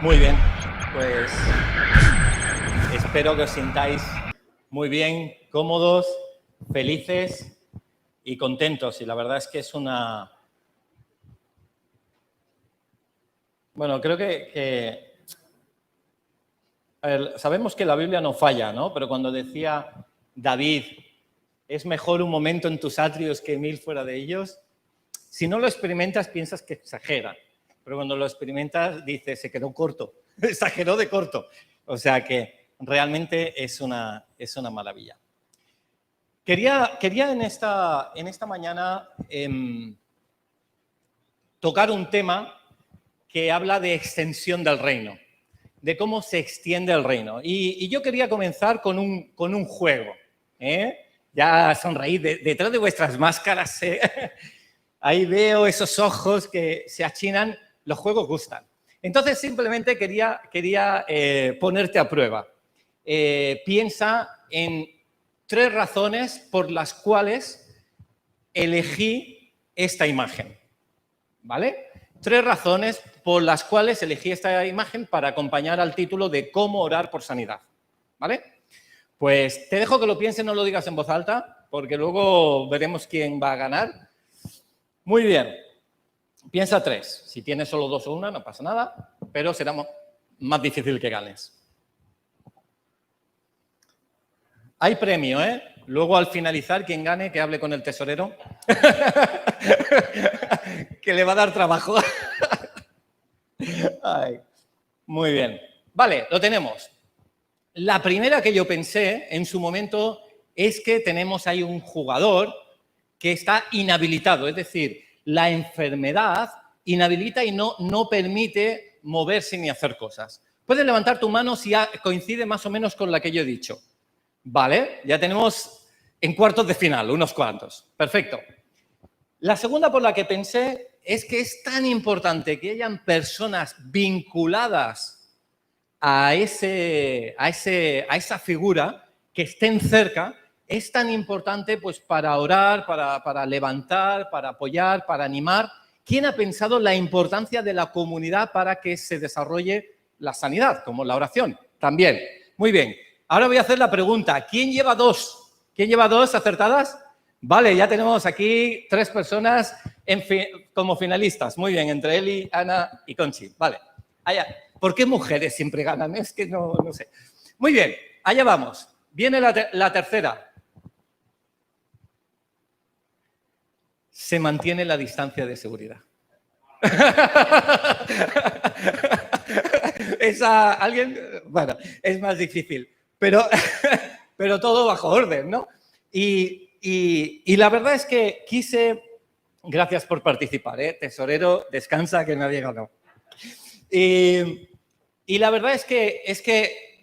Muy bien, pues espero que os sintáis muy bien, cómodos, felices y contentos. Y la verdad es que es una... Bueno, creo que... A ver, sabemos que la Biblia no falla, ¿no? Pero cuando decía David, es mejor un momento en tus atrios que 1000 fuera de ellos, si no lo experimentas piensas que exagera. Pero cuando lo experimentas dices, se quedó corto, exageró de corto. O sea que realmente es una maravilla. Quería en esta mañana tocar un tema que habla de extensión del reino, de cómo se extiende el reino. Y yo quería comenzar con un juego. Ya sonreí, detrás de vuestras máscaras, ahí veo esos ojos que se achinan, los juegos gustan. Entonces simplemente quería ponerte a prueba. Piensa en 3 razones por las cuales elegí esta imagen, ¿vale? 3 razones por las cuales elegí esta imagen para acompañar al título de Cómo orar por sanidad, ¿vale? Pues te dejo que lo pienses, no lo digas en voz alta, porque luego veremos quién va a ganar. Muy bien, piensa 3. Si tienes solo 2 o 1, no pasa nada, pero será más difícil que ganes. Hay premio, ¿eh? Luego, al finalizar, quien gane, que hable con el tesorero, que le va a dar trabajo. Ay, muy bien. Vale, lo tenemos. La primera que yo pensé en su momento es que tenemos ahí un jugador que está inhabilitado, es decir, la enfermedad inhabilita y no permite moverse ni hacer cosas. Puedes levantar tu mano si coincide más o menos con la que yo he dicho. Vale, ya tenemos en cuartos de final, unos cuantos. Perfecto. La segunda por la que pensé es que es tan importante que hayan personas vinculadas a esa figura, que estén cerca. Es tan importante pues para orar, para levantar, para apoyar, para animar. ¿Quién ha pensado la importancia de la comunidad para que se desarrolle la sanidad, como la oración? También. Muy bien. Ahora voy a hacer la pregunta. ¿Quién lleva 2? ¿Quién lleva 2 acertadas? Vale, ya tenemos aquí 3 personas como finalistas. Muy bien, entre Eli, Ana y Conchi. Vale. Allá. ¿Por qué mujeres siempre ganan? Es que no sé. Muy bien, allá vamos. Viene la tercera. Se mantiene la distancia de seguridad. ¿Alguien? Bueno, es más difícil, pero todo bajo orden, ¿no? Y la verdad es que quise... Gracias por participar, tesorero, descansa que nadie ganó. Y la verdad es que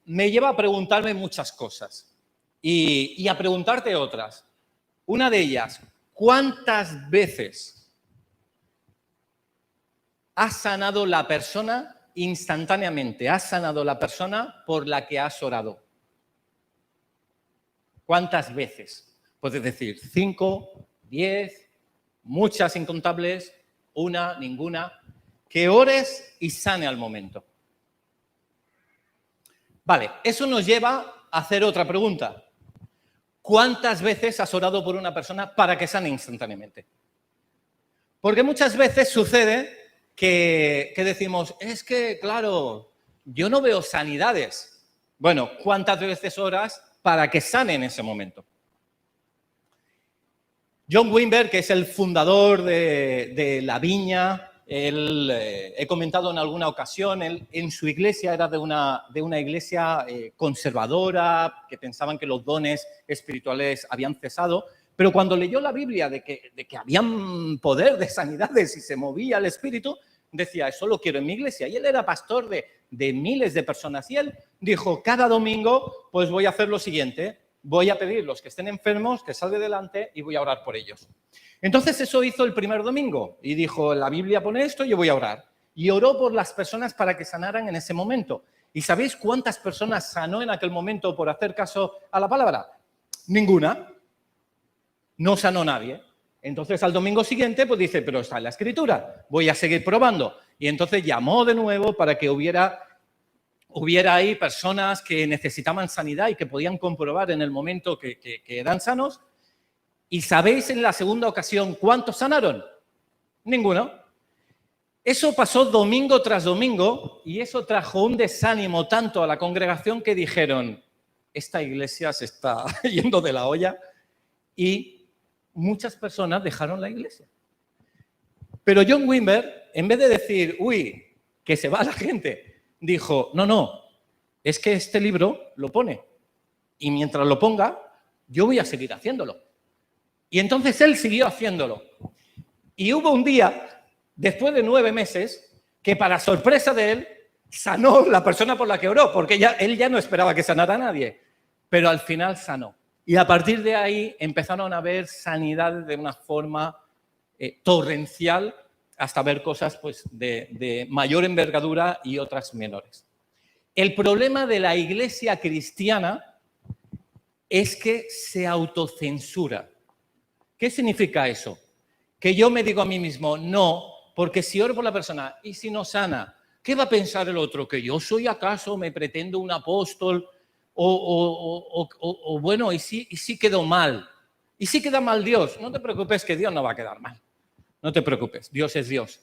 me lleva a preguntarme muchas cosas y a preguntarte otras. Una de ellas, ¿cuántas veces has sanado la persona instantáneamente? ¿Has sanado la persona por la que has orado? ¿Cuántas veces? Puedes decir 5, 10, muchas incontables, 1, ninguna. Que ores y sane al momento. Vale, eso nos lleva a hacer otra pregunta. ¿Cuántas veces has orado por una persona para que sane instantáneamente? Porque muchas veces sucede que decimos, es que, claro, yo no veo sanidades. Bueno, ¿cuántas veces oras para que sane en ese momento? John Wimber, que es el fundador de La Viña, he comentado en alguna ocasión, él en su iglesia era de una iglesia conservadora, que pensaban que los dones espirituales habían cesado, pero cuando leyó la Biblia de que habían poder de sanidades y se movía el espíritu, decía, eso lo quiero en mi iglesia. Y él era pastor de miles de personas y él dijo, cada domingo pues voy a hacer lo siguiente, voy a pedir los que estén enfermos que salgan delante y voy a orar por ellos. Entonces eso hizo el primer domingo y dijo, la Biblia pone esto, yo voy a orar. Y oró por las personas para que sanaran en ese momento. ¿Y sabéis cuántas personas sanó en aquel momento por hacer caso a la palabra? Ninguna. No sanó nadie. Entonces, al domingo siguiente, pues dice, pero está en la Escritura, voy a seguir probando. Y entonces llamó de nuevo para que hubiera ahí personas que necesitaban sanidad y que podían comprobar en el momento que eran sanos. ¿Y sabéis en la segunda ocasión cuántos sanaron? Ninguno. Eso pasó domingo tras domingo y eso trajo un desánimo tanto a la congregación que dijeron, esta iglesia se está yendo de la olla, y muchas personas dejaron la iglesia. Pero John Wimber, en vez de decir, uy, que se va la gente, dijo, no, es que este libro lo pone y mientras lo ponga, yo voy a seguir haciéndolo. Y entonces él siguió haciéndolo. Y hubo un día, después de 9 meses, que para sorpresa de él, sanó la persona por la que oró, porque él ya no esperaba que sanara a nadie, pero al final sanó. Y a partir de ahí empezaron a haber sanidades de una forma torrencial, hasta ver cosas pues, de mayor envergadura y otras menores. El problema de la iglesia cristiana es que se autocensura. ¿Qué significa eso? Que yo me digo a mí mismo, no, porque si oro por la persona y si no sana, ¿qué va a pensar el otro? ¿Que yo soy acaso, me pretendo un apóstol? O bueno, ¿y si quedó mal? ¿Y si queda mal Dios? No te preocupes, que Dios no va a quedar mal. No te preocupes, Dios es Dios.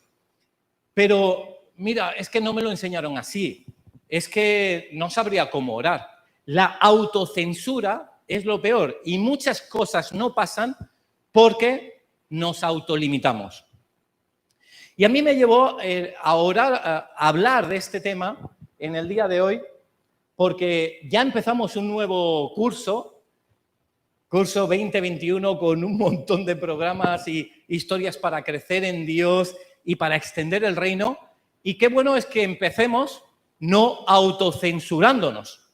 Pero mira, es que no me lo enseñaron así. Es que no sabría cómo orar. La autocensura es lo peor y muchas cosas no pasan porque nos autolimitamos. Y a mí me llevó a hablar de este tema en el día de hoy porque ya empezamos un nuevo curso 2021, con un montón de programas y historias para crecer en Dios y para extender el reino. Y qué bueno es que empecemos no autocensurándonos.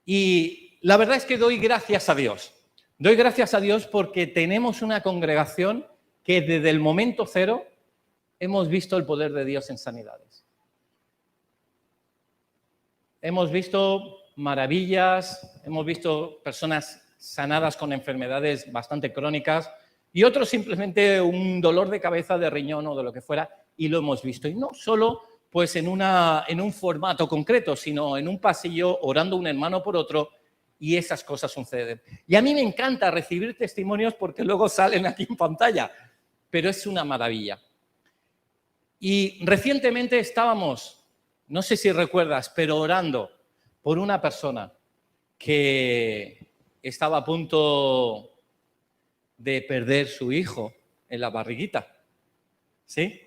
Y la verdad es que doy gracias a Dios. Doy gracias a Dios porque tenemos una congregación que desde el momento cero hemos visto el poder de Dios en sanidades. Hemos visto maravillas, hemos visto personas sanadas con enfermedades bastante crónicas y otros simplemente un dolor de cabeza, de riñón o de lo que fuera, y lo hemos visto. Y no solo pues en un formato concreto, sino en un pasillo orando un hermano por otro, y esas cosas suceden. Y a mí me encanta recibir testimonios porque luego salen aquí en pantalla, pero es una maravilla. Y recientemente estábamos, no sé si recuerdas, pero orando por una persona que estaba a punto de perder su hijo en la barriguita, ¿sí?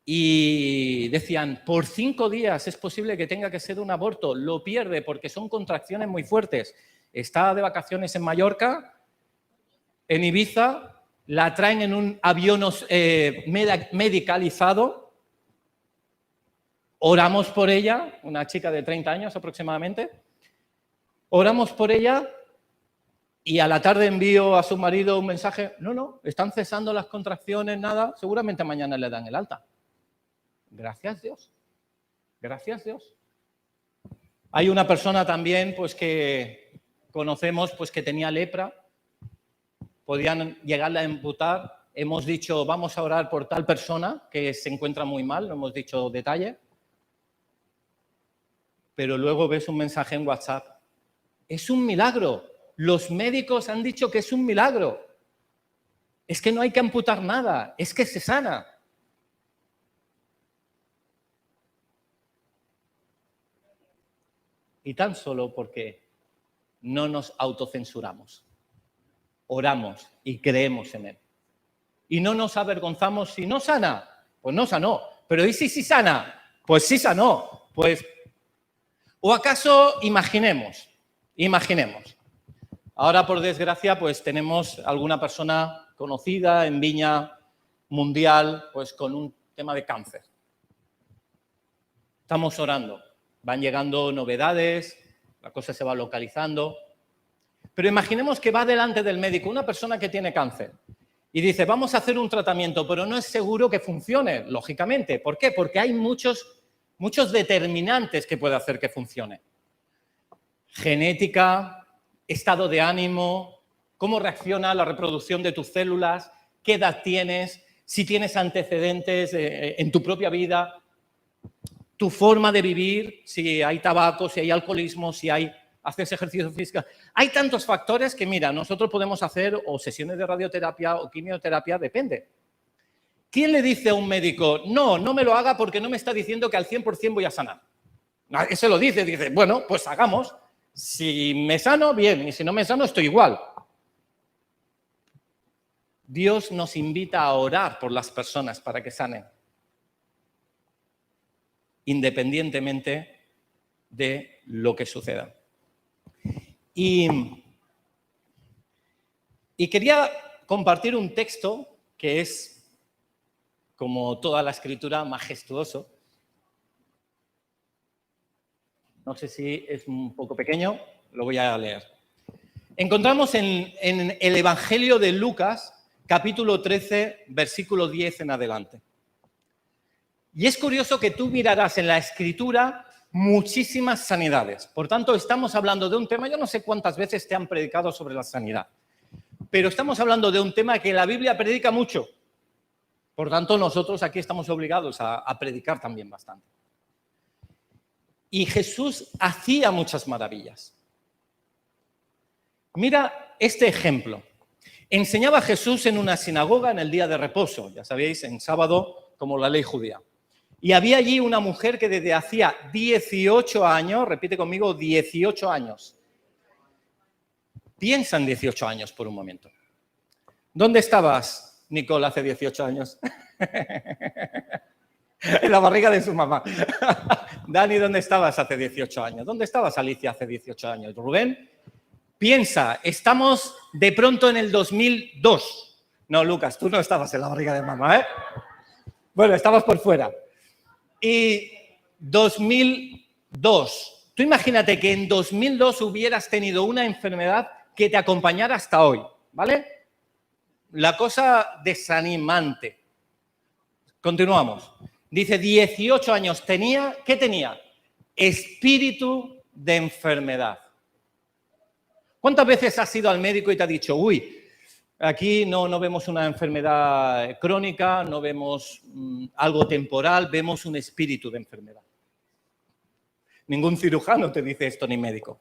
Y decían, por 5 días es posible que tenga que ser un aborto, lo pierde porque son contracciones muy fuertes. Está de vacaciones en Mallorca, en Ibiza, la traen en un avión medicalizado. Oramos por ella, una chica de 30 años aproximadamente. Oramos por ella y a la tarde envío a su marido un mensaje. No, están cesando las contracciones, nada. Seguramente mañana le dan el alta. Gracias Dios. Gracias Dios. Hay una persona también pues, que conocemos pues, que tenía lepra. Podían llegarla a amputar. Hemos dicho, vamos a orar por tal persona que se encuentra muy mal. No hemos dicho detalle. Pero luego ves un mensaje en WhatsApp. Es un milagro. Los médicos han dicho que es un milagro. Es que no hay que amputar nada. Es que se sana. Y tan solo porque no nos autocensuramos. Oramos y creemos en Él. Y no nos avergonzamos si no sana. Pues no sanó. Pero ¿y si sí sana? Pues sí sanó. Pues... ¿O acaso imaginemos? Ahora, por desgracia, pues tenemos alguna persona conocida en Viña mundial, pues con un tema de cáncer. Estamos orando, van llegando novedades, la cosa se va localizando. Pero imaginemos que va delante del médico una persona que tiene cáncer y dice, vamos a hacer un tratamiento, pero no es seguro que funcione, lógicamente. ¿Por qué? Porque hay muchos determinantes que puede hacer que funcione. Genética, estado de ánimo, cómo reacciona la reproducción de tus células, qué edad tienes, si tienes antecedentes en tu propia vida, tu forma de vivir, si hay tabaco, si hay alcoholismo, si haces ejercicio físico. Hay tantos factores que, mira, nosotros podemos hacer o sesiones de radioterapia o quimioterapia, depende. ¿Quién le dice a un médico, no, no me lo haga porque no me está diciendo que al 100% voy a sanar? Ese lo dice, bueno, pues hagamos. Si me sano, bien, y si no me sano, estoy igual. Dios nos invita a orar por las personas para que sanen, independientemente de lo que suceda. Y quería compartir un texto que es, como toda la escritura, majestuoso. No sé si es un poco pequeño, lo voy a leer. Encontramos en el Evangelio de Lucas, capítulo 13, versículo 10 en adelante. Y es curioso que tú mirarás en la escritura muchísimas sanidades. Por tanto, estamos hablando de un tema, yo no sé cuántas veces te han predicado sobre la sanidad, pero estamos hablando de un tema que la Biblia predica mucho. Por tanto, nosotros aquí estamos obligados a predicar también bastante. Y Jesús hacía muchas maravillas. Mira este ejemplo. Enseñaba Jesús en una sinagoga en el día de reposo, ya sabéis, en sábado, como la ley judía. Y había allí una mujer que desde hacía 18 años, repite conmigo, 18 años. Piensa en 18 años por un momento. ¿Dónde estabas, Nicole, hace 18 años? En la barriga de su mamá. Dani, ¿dónde estabas hace 18 años? ¿Dónde estabas, Alicia, hace 18 años? Rubén, piensa, estamos de pronto en el 2002. No, Lucas, tú no estabas en la barriga de mamá, ¿eh? Bueno, estabas por fuera. Y 2002. Tú imagínate que en 2002 hubieras tenido una enfermedad que te acompañara hasta hoy, ¿vale? La cosa desanimante. Continuamos. Dice, 18 años tenía. ¿Qué tenía? Espíritu de enfermedad. ¿Cuántas veces has ido al médico y te ha dicho, uy, aquí no vemos una enfermedad crónica, no vemos algo temporal, vemos un espíritu de enfermedad? Ningún cirujano te dice esto, ni médico.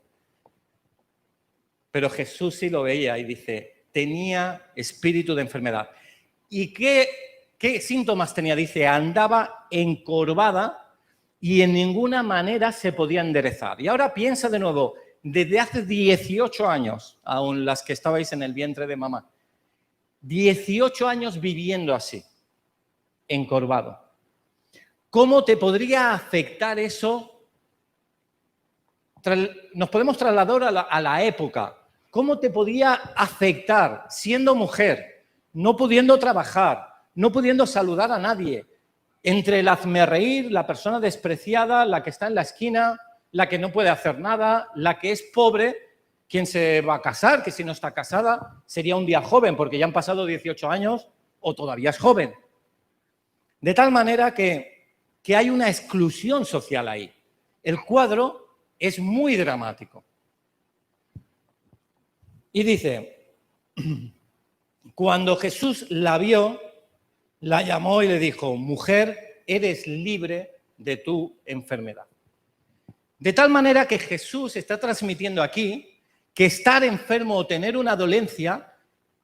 Pero Jesús sí lo veía y dice, tenía espíritu de enfermedad. ¿Y qué síntomas tenía? Dice, andaba encorvada y en ninguna manera se podía enderezar. Y ahora piensa de nuevo, desde hace 18 años, aún las que estabais en el vientre de mamá, 18 años viviendo así, encorvado. ¿Cómo te podría afectar eso? Nos podemos trasladar a la época. ¿Cómo te podía afectar siendo mujer, no pudiendo trabajar, no pudiendo saludar a nadie, entre el hazmerreír, la persona despreciada, la que está en la esquina, la que no puede hacer nada, la que es pobre, quien se va a casar, que si no está casada, sería un día joven porque ya han pasado 18 años o todavía es joven? De tal manera que hay una exclusión social ahí. El cuadro es muy dramático. Y dice, cuando Jesús la vio, la llamó y le dijo, mujer, eres libre de tu enfermedad. De tal manera que Jesús está transmitiendo aquí que estar enfermo o tener una dolencia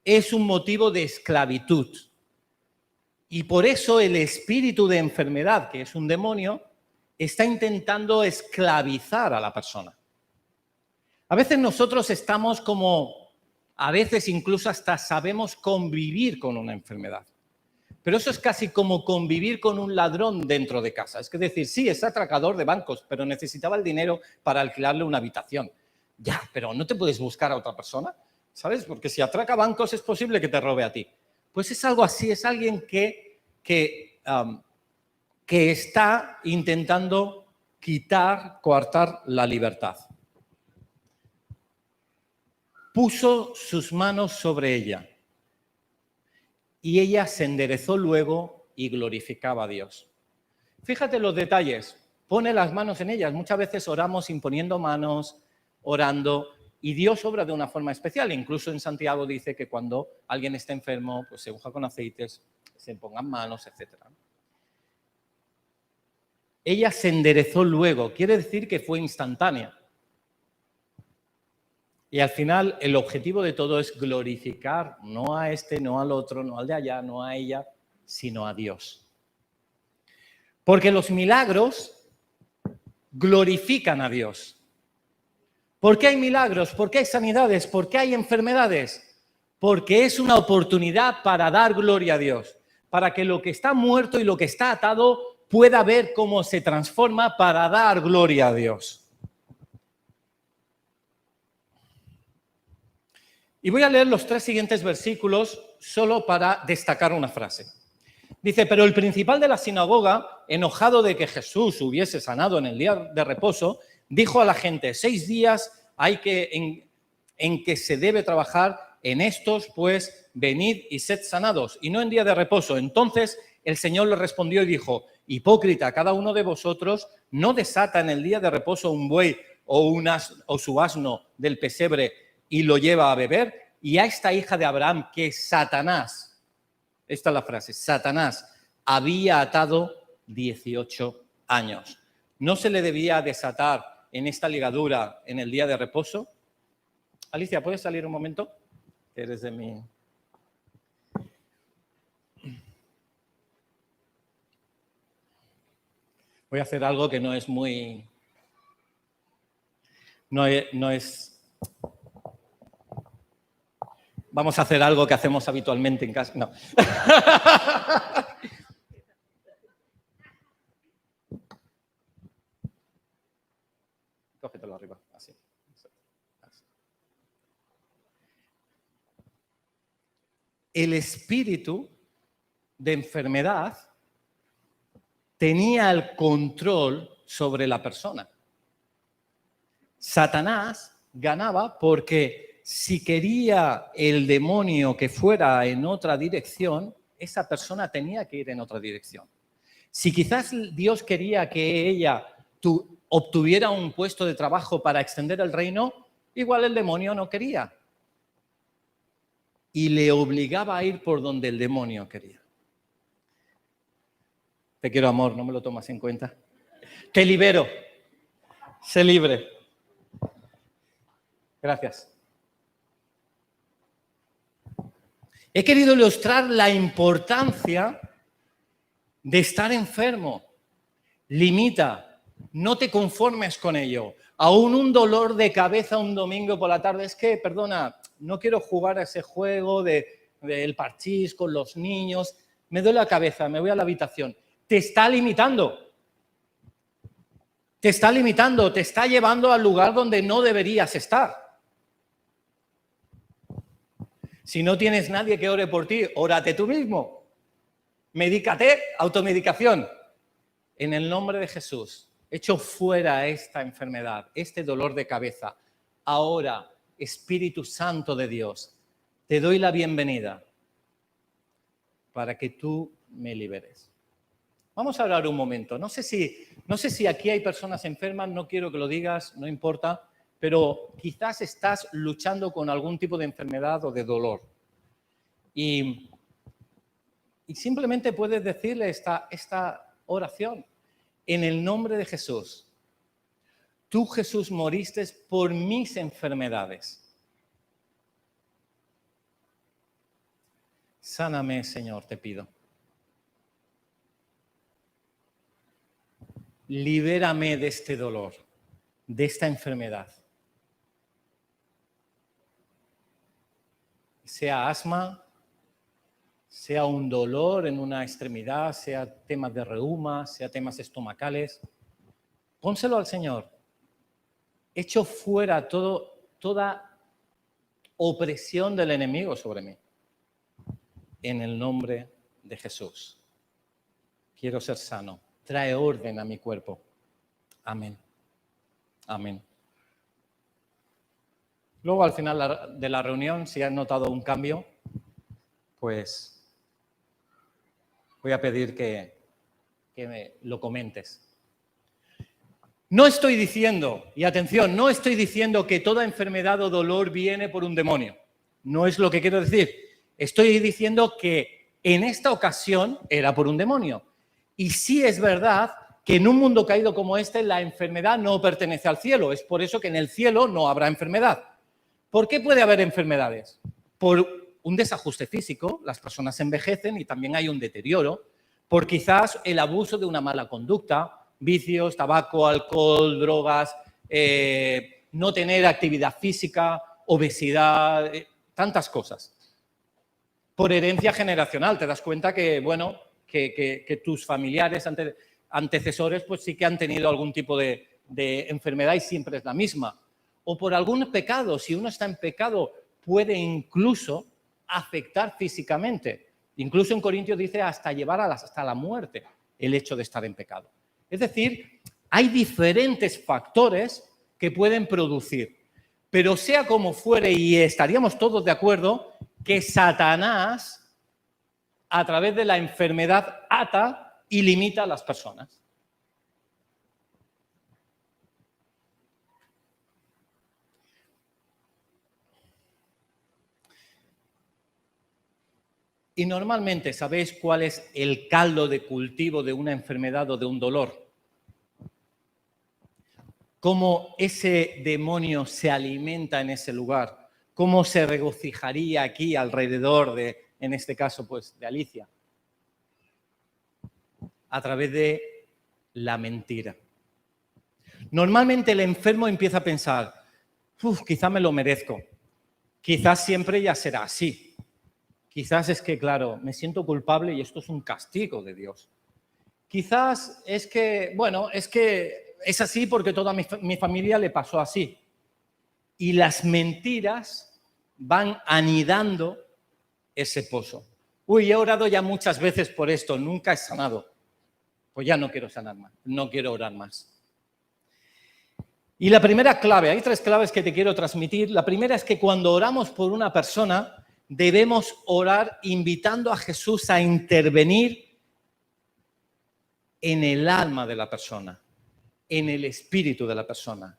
es un motivo de esclavitud. Y por eso el espíritu de enfermedad, que es un demonio, está intentando esclavizar a la persona. A veces nosotros estamos a veces incluso hasta sabemos convivir con una enfermedad. Pero eso es casi como convivir con un ladrón dentro de casa. Es decir, sí, es atracador de bancos, pero necesitaba el dinero para alquilarle una habitación. Ya, pero ¿no te puedes buscar a otra persona? ¿Sabes? Porque si atraca bancos es posible que te robe a ti. Pues es algo así, es alguien que está intentando coartar la libertad. Puso sus manos sobre ella y ella se enderezó luego y glorificaba a Dios. Fíjate los detalles, pone las manos en ellas. Muchas veces oramos imponiendo manos, orando, y Dios obra de una forma especial. Incluso en Santiago dice que cuando alguien está enfermo, pues se unja con aceites, se pongan manos, etc. Ella se enderezó luego, quiere decir que fue instantánea. Y al final el objetivo de todo es glorificar no a este, no al otro, no al de allá, no a ella, sino a Dios. Porque los milagros glorifican a Dios. ¿Por qué hay milagros? ¿Por qué hay sanidades? ¿Por qué hay enfermedades? Porque es una oportunidad para dar gloria a Dios, para que lo que está muerto y lo que está atado pueda ver cómo se transforma para dar gloria a Dios. Y voy a leer los 3 siguientes versículos solo para destacar una frase. Dice, pero el principal de la sinagoga, enojado de que Jesús hubiese sanado en el día de reposo, dijo a la gente, 6 días hay en que se debe trabajar, en estos pues venid y sed sanados, y no en día de reposo. Entonces el Señor le respondió y dijo, hipócrita, cada uno de vosotros no desata en el día de reposo un buey o su asno del pesebre y lo lleva a beber, y a esta hija de Abraham que Satanás, esta es la frase, Satanás había atado 18 años. ¿No se le debía desatar en esta ligadura en el día de reposo? Alicia, ¿puedes salir un momento? Eres de mi... Voy a hacer algo que no es muy... No es... Vamos a hacer algo que hacemos habitualmente en casa. No. Cógetelo arriba, así. El espíritu de enfermedad tenía el control sobre la persona. Satanás ganaba porque si quería el demonio que fuera en otra dirección, esa persona tenía que ir en otra dirección. Si quizás Dios quería que ella obtuviera un puesto de trabajo para extender el reino, igual el demonio no quería. Y le obligaba a ir por donde el demonio quería. Te quiero, amor, no me lo tomas en cuenta. Te libero. Sé libre. Gracias. He querido ilustrar la importancia de estar enfermo. Limita, no te conformes con ello. Aún un dolor de cabeza un domingo por la tarde, es que, perdona, no quiero jugar a ese juego del parchís con los niños, me duele la cabeza, me voy a la habitación. Te está limitando. Te está limitando, te está llevando al lugar donde no deberías estar. Si no tienes nadie que ore por ti, órate tú mismo. Medícate, automedicación. En el nombre de Jesús, echo fuera esta enfermedad, este dolor de cabeza. Ahora, Espíritu Santo de Dios, te doy la bienvenida para que tú me liberes. Vamos a orar un momento. No sé si aquí hay personas enfermas, no quiero que lo digas, no importa, pero quizás estás luchando con algún tipo de enfermedad o de dolor. Y simplemente puedes decirle esta oración. En el nombre de Jesús, tú, Jesús, moriste por mis enfermedades. Sáname, Señor, te pido. Libérame de este dolor, de esta enfermedad. Sea asma, sea un dolor en una extremidad, sea temas de reuma, sea temas estomacales. Pónselo al Señor. Echo fuera toda opresión del enemigo sobre mí. En el nombre de Jesús. Quiero ser sano. Trae orden a mi cuerpo. Amén. Amén. Luego, al final de la reunión, si has notado un cambio, pues voy a pedir que me lo comentes. No estoy diciendo, y atención, no estoy diciendo que toda enfermedad o dolor viene por un demonio. No es lo que quiero decir. Estoy diciendo que en esta ocasión era por un demonio. Y sí es verdad que en un mundo caído como este, la enfermedad no pertenece al cielo. Es por eso que en el cielo no habrá enfermedad. ¿Por qué puede haber enfermedades? Por un desajuste físico, las personas envejecen y también hay un deterioro, por quizás el abuso de una mala conducta, vicios, tabaco, alcohol, drogas, no tener actividad física, obesidad, tantas cosas. Por herencia generacional, te das cuenta que, bueno, que tus familiares antecesores pues sí que han tenido algún tipo de enfermedad y siempre es la misma. O por algún pecado, si uno está en pecado, puede incluso afectar físicamente. Incluso en Corintios dice hasta llevar hasta la muerte el hecho de estar en pecado. Es decir, hay diferentes factores que pueden producir. Pero sea como fuere, y estaríamos todos de acuerdo, que Satanás, a través de la enfermedad, ata y limita a las personas. Y normalmente, ¿sabéis cuál es el caldo de cultivo de una enfermedad o de un dolor? Cómo ese demonio se alimenta en ese lugar, cómo se regocijaría aquí alrededor de, en este caso, pues, de Alicia. A través de la mentira. Normalmente el enfermo empieza a pensar, quizá me lo merezco, quizás siempre ya será así. Quizás es que, claro, me siento culpable y esto es un castigo de Dios. Quizás es que, bueno, es que es así porque toda mi familia le pasó así. Y las mentiras van anidando ese pozo. He orado ya muchas veces por esto, nunca he sanado. Pues ya no quiero sanar más, no quiero orar más. Y la primera clave, hay 3 claves que te quiero transmitir. La primera es que cuando oramos por una persona, debemos orar invitando a Jesús a intervenir en el alma de la persona, en el espíritu de la persona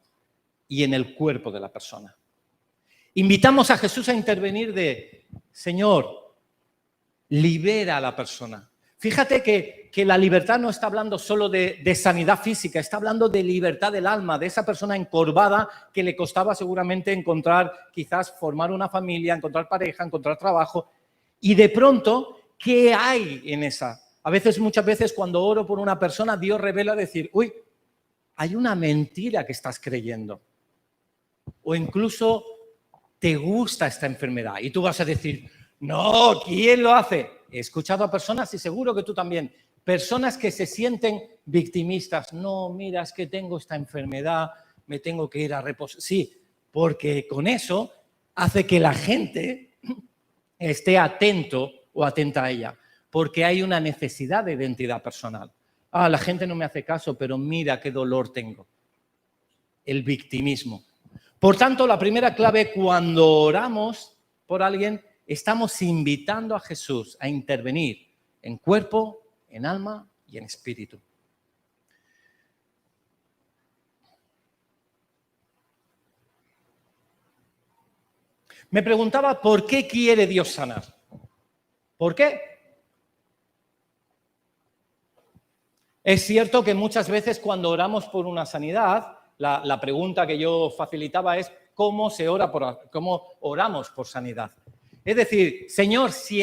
y en el cuerpo de la persona. Invitamos a Jesús a intervenir de, Señor, libera a la persona. Fíjate que la libertad no está hablando solo de sanidad física, está hablando de libertad del alma, de esa persona encorvada que le costaba seguramente encontrar, quizás formar una familia, encontrar pareja, encontrar trabajo. Y de pronto, ¿qué hay en esa? Muchas veces cuando oro por una persona, Dios revela decir, hay una mentira que estás creyendo. O incluso te gusta esta enfermedad y tú vas a decir, no, ¿quién lo hace? He escuchado a personas y seguro que tú también, personas que se sienten victimistas. No, mira, es que tengo esta enfermedad, me tengo que ir a reposar. Sí, porque con eso hace que la gente esté atento o atenta a ella, porque hay una necesidad de identidad personal. La gente no me hace caso, pero mira qué dolor tengo. El victimismo. Por tanto, la primera clave cuando oramos por alguien, estamos invitando a Jesús a intervenir en cuerpo, en alma y en espíritu. Me preguntaba, ¿por qué quiere Dios sanar? ¿Por qué? Es cierto que muchas veces cuando oramos por una sanidad, la pregunta que yo facilitaba es ¿cómo oramos por sanidad? Es decir, Señor, si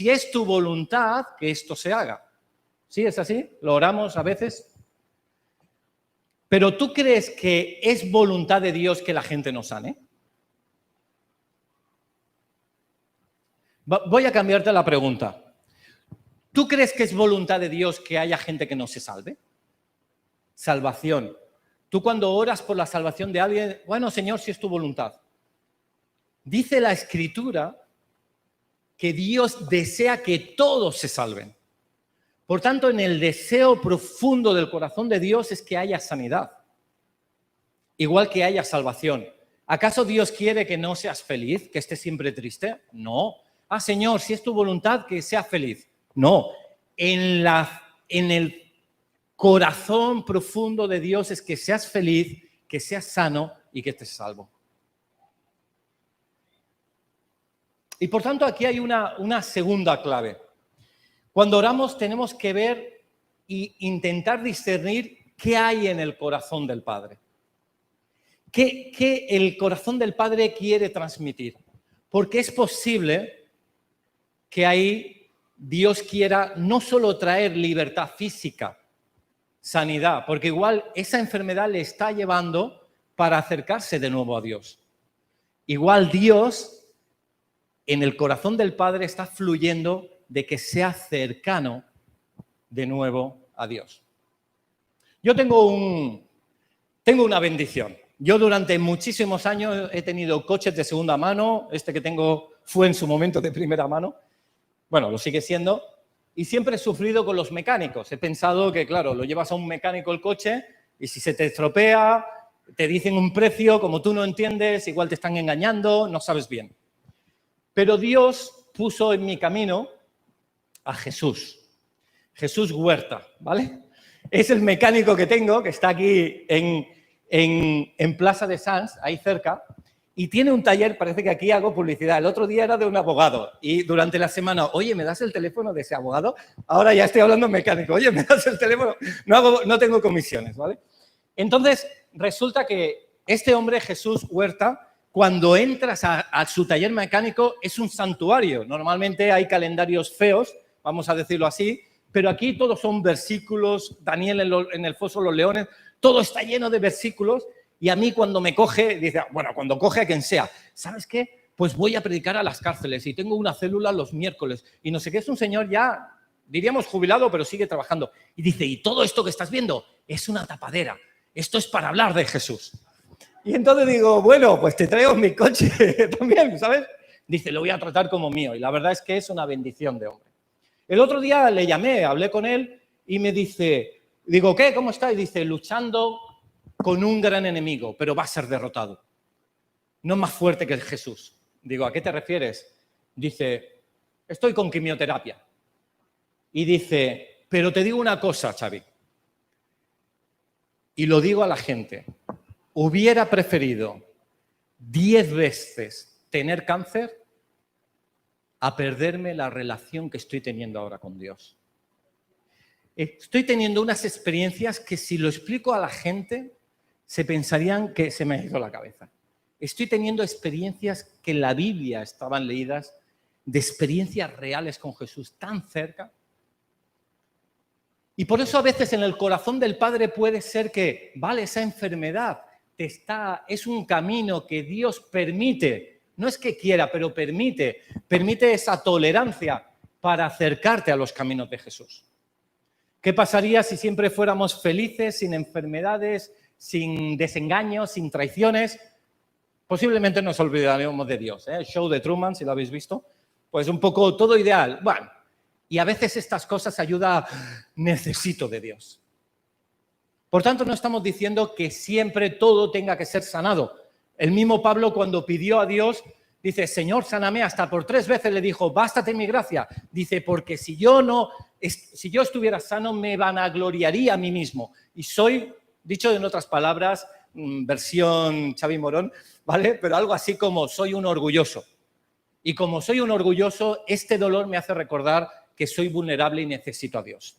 es tu voluntad que esto se haga. ¿Sí es así? ¿Lo oramos a veces? ¿Pero tú crees que es voluntad de Dios que la gente no sane? Voy a cambiarte la pregunta. ¿Tú crees que es voluntad de Dios que haya gente que no se salve? Salvación. Tú cuando oras por la salvación de alguien, bueno, Señor, si es tu voluntad. Dice la Escritura que Dios desea que todos se salven. Por tanto, en el deseo profundo del corazón de Dios es que haya sanidad, igual que haya salvación. ¿Acaso Dios quiere que no seas feliz, que estés siempre triste? No. Señor, si es tu voluntad, que seas feliz. No. En el corazón profundo de Dios es que seas feliz, que seas sano y que estés salvo. Y por tanto aquí hay una segunda clave. Cuando oramos tenemos que ver e intentar discernir qué hay en el corazón del Padre. ¿Qué el corazón del Padre quiere transmitir? Porque es posible que ahí Dios quiera no solo traer libertad física, sanidad, porque igual esa enfermedad le está llevando para acercarse de nuevo a Dios. Igual Dios en el corazón del Padre está fluyendo de que sea cercano de nuevo a Dios. Yo tengo una bendición. Yo durante muchísimos años he tenido coches de segunda mano. Este que tengo fue en su momento de primera mano. Bueno, lo sigue siendo. Y siempre he sufrido con los mecánicos. He pensado que, claro, lo llevas a un mecánico el coche y si se te estropea, te dicen un precio, como tú no entiendes, igual te están engañando, no sabes bien. Pero Dios puso en mi camino a Jesús. Jesús Huerta, ¿vale? Es el mecánico que tengo, que está aquí en Plaza de Sants, ahí cerca, y tiene un taller, parece que aquí hago publicidad. El otro día era de un abogado y durante la semana, oye, ¿me das el teléfono de ese abogado? Ahora ya estoy hablando mecánico, oye, ¿me das el teléfono? No tengo comisiones, ¿vale? Entonces, resulta que este hombre, Jesús Huerta, cuando entras a su taller mecánico es un santuario. Normalmente hay calendarios feos, vamos a decirlo así, pero aquí todos son versículos, Daniel en el foso de los leones, todo está lleno de versículos y a mí cuando me coge, dice, bueno, cuando coge a quien sea, ¿sabes qué? Pues voy a predicar a las cárceles y tengo una célula los miércoles y no sé qué, es un señor ya, diríamos jubilado, pero sigue trabajando. Y dice, y todo esto que estás viendo es una tapadera, esto es para hablar de Jesús. Y entonces digo, bueno, pues te traigo mi coche también, ¿sabes? Dice, lo voy a tratar como mío. Y la verdad es que es una bendición de hombre. El otro día le llamé, hablé con él y me dice, digo, ¿qué? ¿Cómo está? Y dice, luchando con un gran enemigo, pero va a ser derrotado. No más fuerte que Jesús. Digo, ¿a qué te refieres? Dice, estoy con quimioterapia. Y dice, pero te digo una cosa, Xavi. Y lo digo a la gente. Hubiera preferido 10 veces tener cáncer a perderme la relación que estoy teniendo ahora con Dios. Estoy teniendo unas experiencias que si lo explico a la gente se pensarían que se me ha ido la cabeza. Estoy teniendo experiencias que en la Biblia estaban leídas, de experiencias reales con Jesús tan cerca. Y por eso a veces en el corazón del Padre puede ser que, vale, esa enfermedad es un camino que Dios permite, no es que quiera, pero permite esa tolerancia para acercarte a los caminos de Jesús. ¿Qué pasaría si siempre fuéramos felices, sin enfermedades, sin desengaños, sin traiciones? Posiblemente nos olvidaríamos de Dios. El show de Truman, si lo habéis visto, pues un poco todo ideal. Bueno, y a veces estas cosas ayudan, necesito de Dios. Por tanto, no estamos diciendo que siempre todo tenga que ser sanado. El mismo Pablo cuando pidió a Dios, dice, Señor, sáname, hasta por 3 veces le dijo, bástate mi gracia. Dice, porque si yo estuviera sano, me vanagloriaría a mí mismo. Y soy, dicho en otras palabras, versión Xavi Morón, ¿vale? Pero algo así como soy un orgulloso. Y como soy un orgulloso, este dolor me hace recordar que soy vulnerable y necesito a Dios.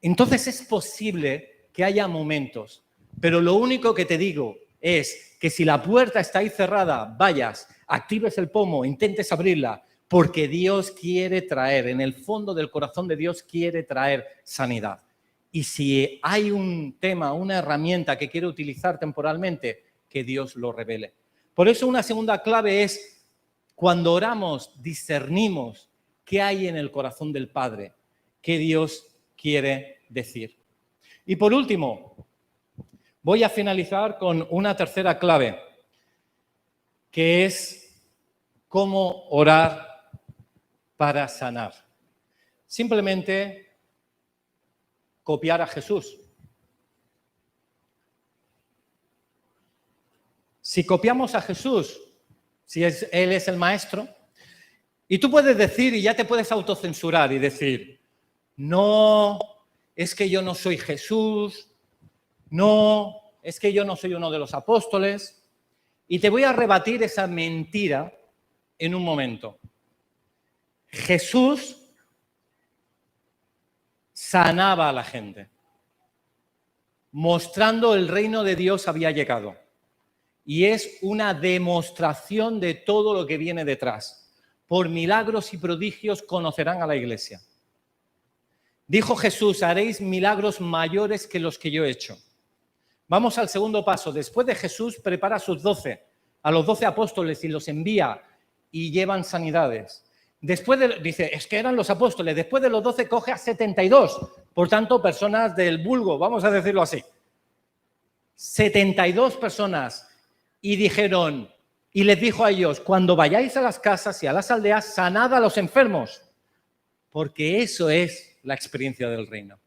Entonces es posible que haya momentos, pero lo único que te digo es que si la puerta está ahí cerrada, vayas, actives el pomo, intentes abrirla, porque Dios quiere traer, en el fondo del corazón de Dios quiere traer sanidad. Y si hay un tema, una herramienta que quiere utilizar temporalmente, que Dios lo revele. Por eso una segunda clave es, cuando oramos, discernimos qué hay en el corazón del Padre, qué Dios quiere decir. Y por último, voy a finalizar con una tercera clave, que es cómo orar para sanar. Simplemente copiar a Jesús. Si copiamos a Jesús, si Él es el maestro, y tú puedes decir, y ya te puedes autocensurar y decir, no, es que yo no soy Jesús, no, es que yo no soy uno de los apóstoles. Y te voy a rebatir esa mentira en un momento. Jesús sanaba a la gente, mostrando el reino de Dios había llegado. Y es una demostración de todo lo que viene detrás. Por milagros y prodigios conocerán a la iglesia. Dijo Jesús, haréis milagros mayores que los que yo he hecho. Vamos al segundo paso. Después de Jesús prepara a los 12 apóstoles y los envía y llevan sanidades. Dice, es que eran los apóstoles. Después de los 12 coge a 72. Por tanto, personas del vulgo, vamos a decirlo así. 72 personas. Y dijeron, y les dijo a ellos, cuando vayáis a las casas y a las aldeas, sanad a los enfermos, porque eso es la experiencia del reino.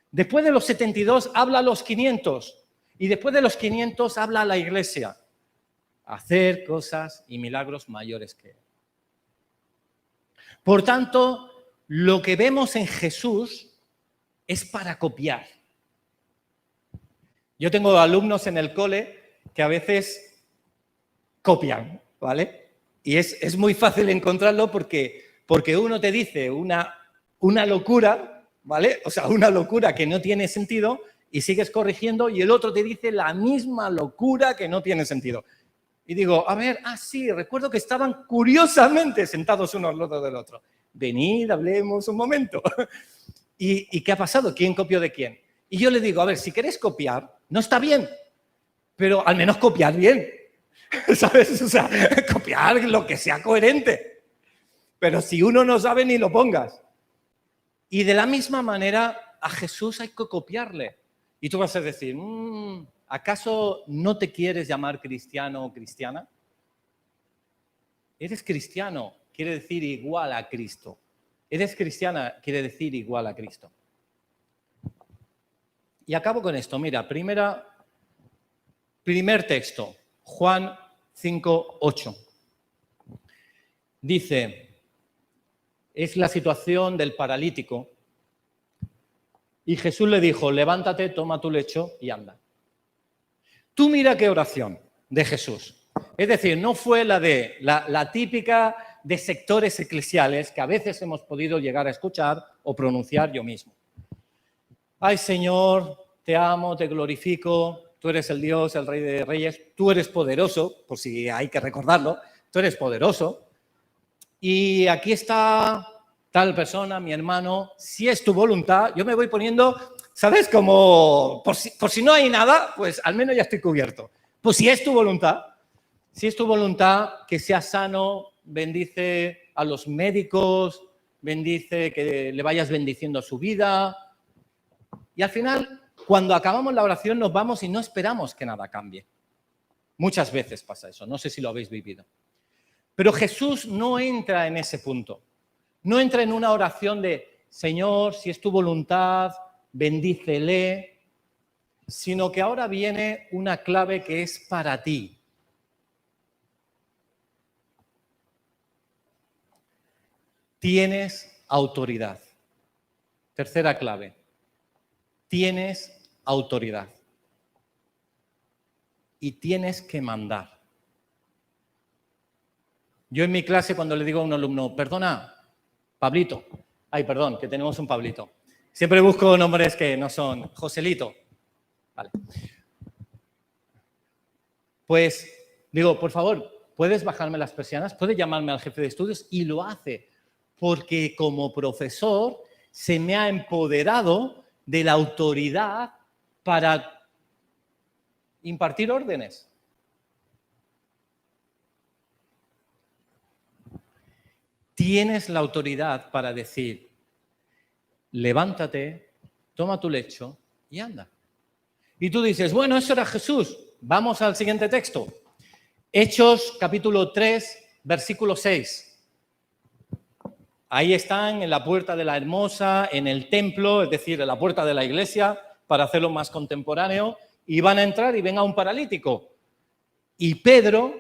Después de los 72 habla a los 500 y después de los 500 habla a la iglesia. Hacer cosas y milagros mayores que él. Por tanto, lo que vemos en Jesús es para copiar. Yo tengo alumnos en el cole que a veces copian, ¿vale? Y es muy fácil encontrarlo porque uno te dice una locura, ¿vale? O sea, una locura que no tiene sentido y sigues corrigiendo y el otro te dice la misma locura que no tiene sentido. Y digo, a ver, sí, recuerdo que estaban curiosamente sentados uno al lado del otro. Venid, hablemos un momento. ¿Y qué ha pasado? ¿Quién copió de quién? Y yo le digo, a ver, si queréis copiar, no está bien, pero al menos copiar bien, ¿sabes? O sea, copiar lo que sea coherente. Pero si uno no sabe, ni lo pongas. Y de la misma manera, a Jesús hay que copiarle. Y tú vas a decir, ¿acaso no te quieres llamar cristiano o cristiana? Eres cristiano, quiere decir igual a Cristo. Eres cristiana, quiere decir igual a Cristo. Y acabo con esto. Mira, primer texto, Juan 5:8. Dice, es la situación del paralítico. Y Jesús le dijo, levántate, toma tu lecho y anda. Tú mira qué oración de Jesús. Es decir, no fue la típica de sectores eclesiales que a veces hemos podido llegar a escuchar o pronunciar yo mismo. Ay, Señor, te amo, te glorifico, tú eres el Dios, el Rey de Reyes, tú eres poderoso, por si hay que recordarlo, tú eres poderoso. Y aquí está tal persona, mi hermano, si es tu voluntad, yo me voy poniendo, ¿sabes? Como, por si no hay nada, pues al menos ya estoy cubierto. Pues si es tu voluntad, que sea sano, bendice a los médicos, bendice que le vayas bendiciendo su vida. Y al final, cuando acabamos la oración, nos vamos y no esperamos que nada cambie. Muchas veces pasa eso, no sé si lo habéis vivido. Pero Jesús no entra en ese punto. No entra en una oración de, Señor, si es tu voluntad, bendícele, sino que ahora viene una clave que es para ti. Tienes autoridad. Tercera clave. Tienes autoridad. Y tienes que mandar. Yo en mi clase cuando le digo a un alumno, perdona, Pablito, que tenemos un Pablito. Siempre busco nombres que no son Joselito. Vale. Pues digo, por favor, ¿puedes bajarme las persianas? ¿Puedes llamarme al jefe de estudios? Y lo hace, porque como profesor se me ha empoderado de la autoridad para impartir órdenes. Tienes la autoridad para decir, levántate, toma tu lecho y anda. Y tú dices, bueno, eso era Jesús. Vamos al siguiente texto. Hechos, capítulo 3, versículo 6. Ahí están en la puerta de la Hermosa, en el templo, es decir, en la puerta de la iglesia, para hacerlo más contemporáneo, y van a entrar y ven a un paralítico. Y Pedro,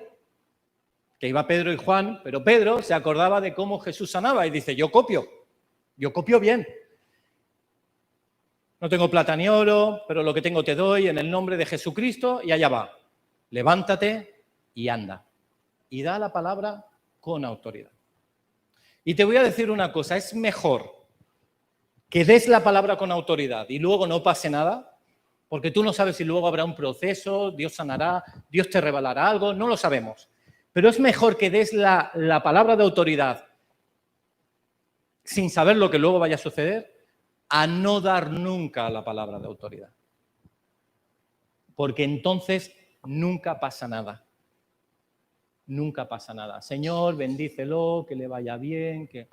que iba Pedro y Juan, pero Pedro se acordaba de cómo Jesús sanaba y dice, yo copio bien. No tengo plata ni oro, pero lo que tengo te doy en el nombre de Jesucristo y allá va. Levántate y anda. Y da la palabra con autoridad. Y te voy a decir una cosa, es mejor que des la palabra con autoridad y luego no pase nada, porque tú no sabes si luego habrá un proceso, Dios sanará, Dios te revelará algo, no lo sabemos. Pero es mejor que des la palabra de autoridad sin saber lo que luego vaya a suceder, a no dar nunca la palabra de autoridad. Porque entonces nunca pasa nada. Nunca pasa nada. Señor, bendícelo, que le vaya bien, que...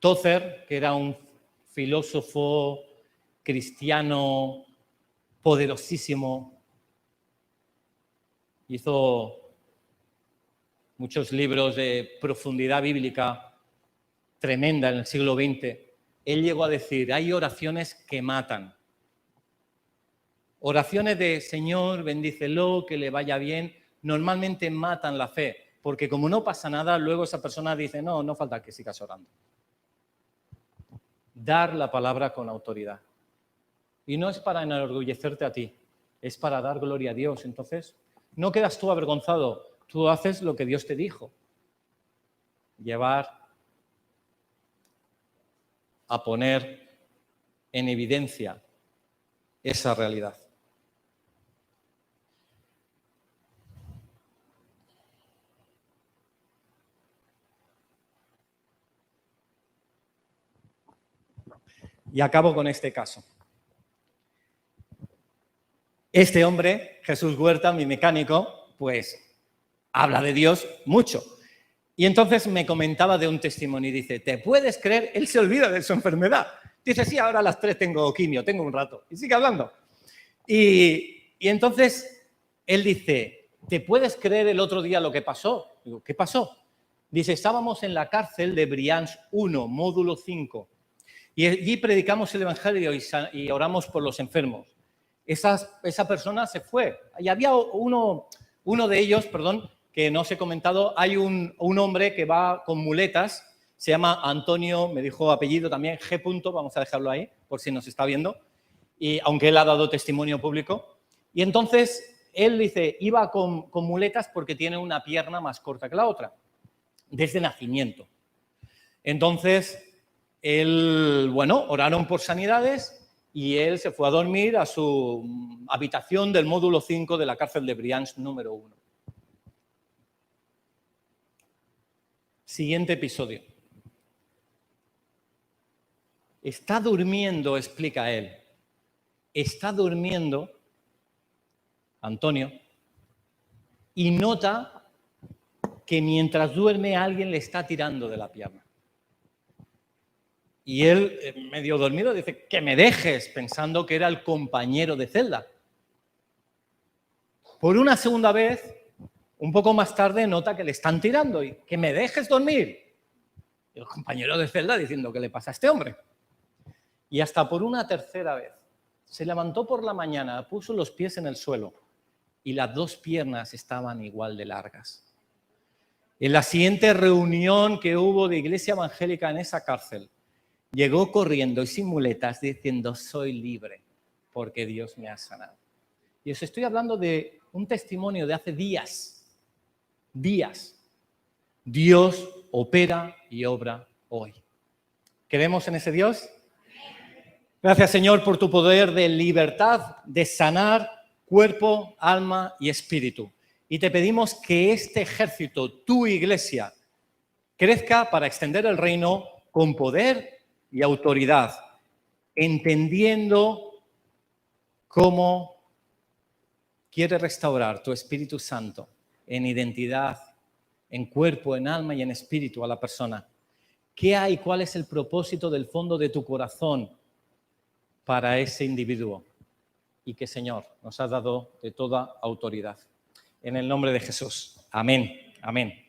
Tozer, que era un filósofo cristiano poderosísimo, hizo muchos libros de profundidad bíblica tremenda en el siglo XX. Él llegó a decir, hay oraciones que matan. Oraciones de Señor, bendícelo, que le vaya bien, normalmente matan la fe, porque como no pasa nada, luego esa persona dice, no falta que sigas orando. Dar la palabra con autoridad. Y no es para enorgullecerte a ti, es para dar gloria a Dios. Entonces, no quedas tú avergonzado, tú haces lo que Dios te dijo. Llevar a poner en evidencia esa realidad. Y acabo con este caso. Este hombre, Jesús Huerta, mi mecánico, pues habla de Dios mucho. Y entonces me comentaba de un testimonio y dice, ¿te puedes creer? Él se olvida de su enfermedad. Dice, sí, ahora a las 3 tengo quimio, tengo un rato. Y sigue hablando. Y entonces él dice, ¿te puedes creer el otro día lo que pasó? Digo, ¿qué pasó? Dice, estábamos en la cárcel de Brians 1, módulo 5. Y allí predicamos el Evangelio y oramos por los enfermos. Esa persona se fue. Y había uno de ellos, que no os he comentado, hay un hombre que va con muletas, se llama Antonio, me dijo apellido también, G. Vamos a dejarlo ahí, por si nos está viendo, y aunque él ha dado testimonio público. Y entonces él dice, iba con muletas porque tiene una pierna más corta que la otra, desde nacimiento. Entonces, él, oraron por sanidades y él se fue a dormir a su habitación del módulo 5 de la cárcel de Brians número 1. Siguiente episodio. Está durmiendo, explica él. Está durmiendo Antonio y nota que mientras duerme alguien le está tirando de la pierna. Y él, medio dormido, dice, que me dejes, pensando que era el compañero de celda. Por una segunda vez, un poco más tarde, nota que le están tirando y que me dejes dormir. Y el compañero de celda diciendo, ¿qué le pasa a este hombre? Y hasta por una tercera vez, se levantó por la mañana, puso los pies en el suelo y las dos piernas estaban igual de largas. En la siguiente reunión que hubo de iglesia evangélica en esa cárcel, llegó corriendo y sin muletas diciendo, soy libre porque Dios me ha sanado. Y os estoy hablando de un testimonio de hace días. Dios opera y obra hoy. ¿Creemos en ese Dios? Gracias, Señor, por tu poder de libertad, de sanar cuerpo, alma y espíritu. Y te pedimos que este ejército, tu iglesia, crezca para extender el reino con poder y autoridad, entendiendo cómo quiere restaurar tu Espíritu Santo en identidad, en cuerpo, en alma y en espíritu a la persona. ¿Qué hay? ¿Cuál es el propósito del fondo de tu corazón para ese individuo? Y que, Señor, nos ha dado de toda autoridad. En el nombre de Jesús. Amén. Amén.